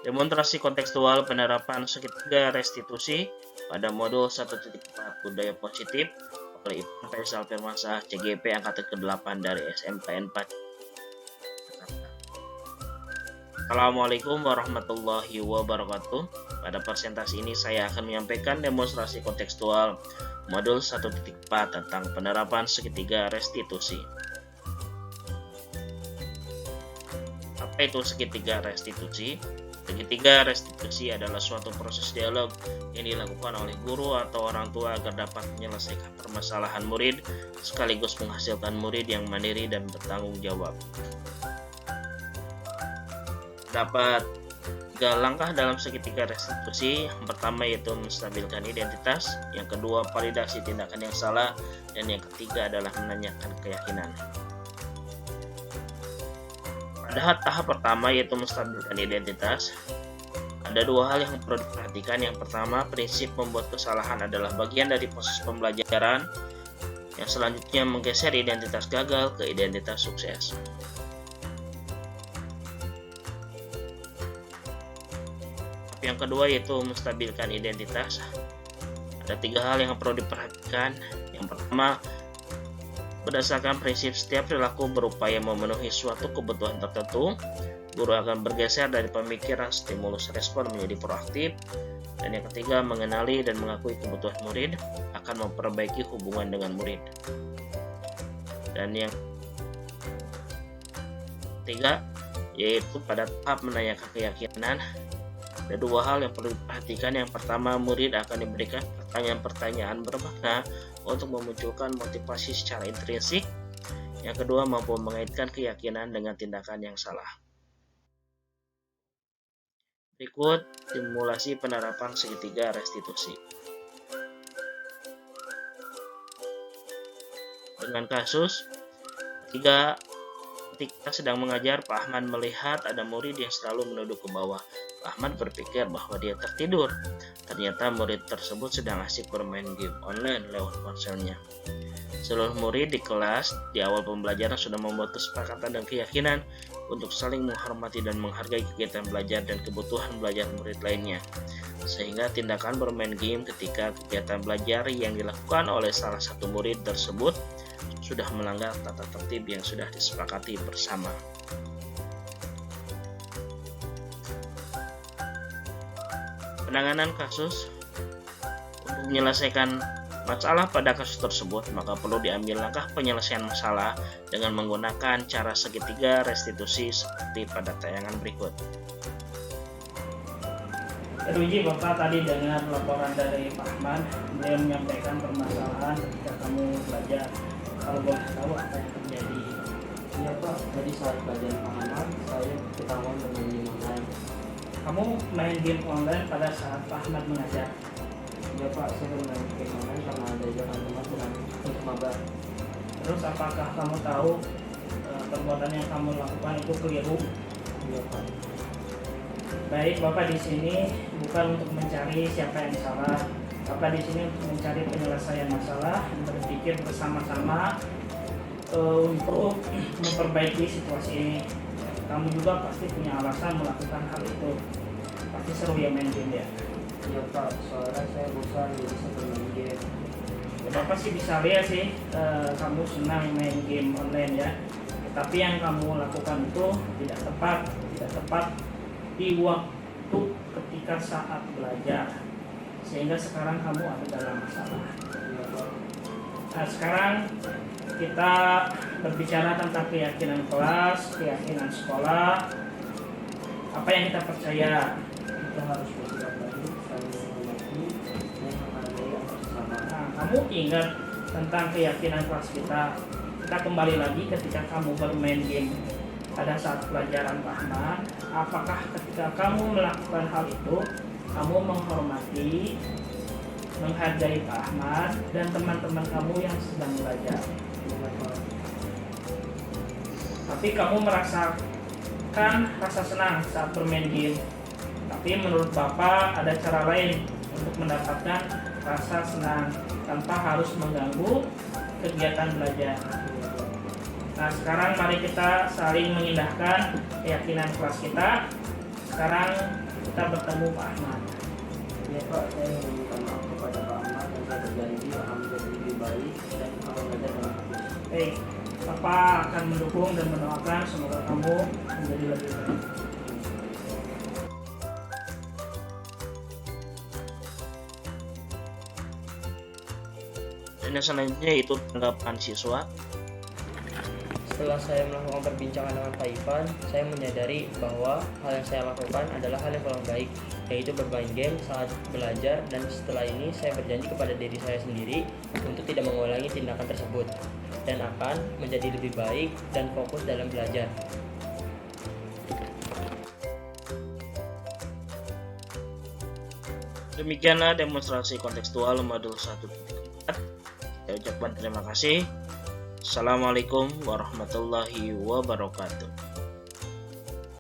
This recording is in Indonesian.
Demonstrasi kontekstual penerapan segitiga restitusi pada modul 1.4 budaya positif oleh Ivan Faisal Firmansyah CGP angkatan ke-8 dari SMKN 4 Jakarta. Assalamualaikum warahmatullahi wabarakatuh. Pada presentasi ini saya akan menyampaikan demonstrasi kontekstual modul 1.4 tentang penerapan segitiga restitusi. Apa itu segitiga restitusi? Segitiga restitusi adalah suatu proses dialog yang dilakukan oleh guru atau orang tua agar dapat menyelesaikan permasalahan murid sekaligus menghasilkan murid yang mandiri dan bertanggung jawab. Dapat 3 langkah dalam segitiga restitusi. Yang pertama yaitu menstabilkan identitas, yang kedua validasi tindakan yang salah, dan yang ketiga adalah menanyakan keyakinan. Pada tahap pertama yaitu menstabilkan identitas, ada 2 hal yang perlu diperhatikan. Yang pertama, prinsip membuat kesalahan adalah bagian dari proses pembelajaran. Yang selanjutnya menggeser identitas gagal ke identitas sukses. Yang kedua yaitu menstabilkan identitas. Ada 3 hal yang perlu diperhatikan. Yang pertama, berdasarkan prinsip setiap perilaku berupaya memenuhi suatu kebutuhan tertentu, guru akan bergeser dari pemikiran stimulus respon menjadi proaktif. Dan yang ketiga, mengenali dan mengakui kebutuhan murid akan memperbaiki hubungan dengan murid. Dan yang ketiga yaitu pada tahap menanyakan keyakinan, ada 2 hal yang perlu diperhatikan. Yang pertama, murid akan diberikan pertanyaan-pertanyaan bermakna untuk memunculkan motivasi secara intrinsik. Yang kedua, mampu mengaitkan keyakinan dengan tindakan yang salah. Berikut simulasi penerapan segitiga restitusi. Dengan kasus, ketika sedang mengajar, Pak Ahmad melihat ada murid yang selalu menunduk ke bawah. Pak Ahmad berpikir bahwa dia tertidur. Ternyata murid tersebut sedang asik bermain game online lewat ponselnya. Seluruh murid di kelas di awal pembelajaran sudah membuat kesepakatan dan keyakinan untuk saling menghormati dan menghargai kegiatan belajar dan kebutuhan belajar murid lainnya. Sehingga tindakan bermain game ketika kegiatan belajar yang dilakukan oleh salah satu murid tersebut sudah melanggar tata tertib yang sudah disepakati bersama. Penanganan kasus. Untuk menyelesaikan masalah pada kasus tersebut, maka perlu diambil langkah penyelesaian masalah dengan menggunakan cara segitiga restitusi seperti pada tayangan berikut. Teruji Bapak tadi dengar laporan dari Pak Ahmad. Beliau menyampaikan permasalahan ketika kamu belajar. Kalau boleh tahu apa yang terjadi? Iya Pak, tadi saat pelajaran Pak Ahmad, saya ketahuan bermain game online. Kamu main game online pada saat Pak Ahmad mengajar. Iya Pak, saya bermain game online karena ada ajakan teman untuk mabar. Terus apakah kamu tahu perbuatan yang kamu lakukan itu keliru? Iya Pak. Baik, Bapak di sini bukan untuk mencari siapa yang salah. Bapak di sini untuk mencari penyelesaian masalah, berpikir bersama-sama untuk memperbaiki situasi ini. Kamu juga pasti punya alasan melakukan hal itu. Pasti seru ya main game ya. Iya Pak, soalnya saya bosan jadi bisa bermain game. Ya, Bapak sih bisa lihat sih kamu senang main game online ya. Tapi yang kamu lakukan itu tidak tepat di waktu ketika saat belajar. Sehingga sekarang kamu ada dalam masalah. Iya Pak. Nah, sekarang kita berbicara tentang keyakinan kelas, keyakinan sekolah, apa yang kita percaya. Kita harus bersikap baik, saling menghormati, dan menghargai antar sesama. Nah, kamu ingat tentang keyakinan kelas kita. Kita kembali lagi ketika kamu bermain game pada saat pelajaran Pak Ahmad. Apakah ketika kamu melakukan hal itu, kamu menghormati, menghargai Pak Ahmad dan teman-teman kamu yang sedang belajar? Iya Pak. Tapi kamu merasakan rasa senang saat bermain game. Tapi menurut Bapak ada cara lain untuk mendapatkan rasa senang tanpa harus mengganggu kegiatan belajar. Nah, sekarang mari kita saling mengindahkan keyakinan kelas kita. Sekarang kita bertemu Pak Ahmad. Ya Pak, saya meminta maaf kepada Pak Ahmad dan saya berjanji akan menjadi lebih baik dan akan belajar dengan fokus. Baik, Bapak akan mendukung dan mendoakan semoga kamu menjadi lebih baik. Dan yang selanjutnya itu tanggapan siswa. Setelah saya melakukan perbincangan dengan Pak Ivan, saya menyadari bahwa hal yang saya lakukan adalah hal yang kurang baik, yaitu bermain game saat belajar, dan setelah ini saya berjanji kepada diri saya sendiri untuk tidak mengulangi tindakan tersebut dan akan menjadi lebih baik dan fokus dalam belajar. Demikianlah demonstrasi kontekstual modul 1.4. Saya ucapkan terima kasih. Assalamualaikum warahmatullahi wabarakatuh.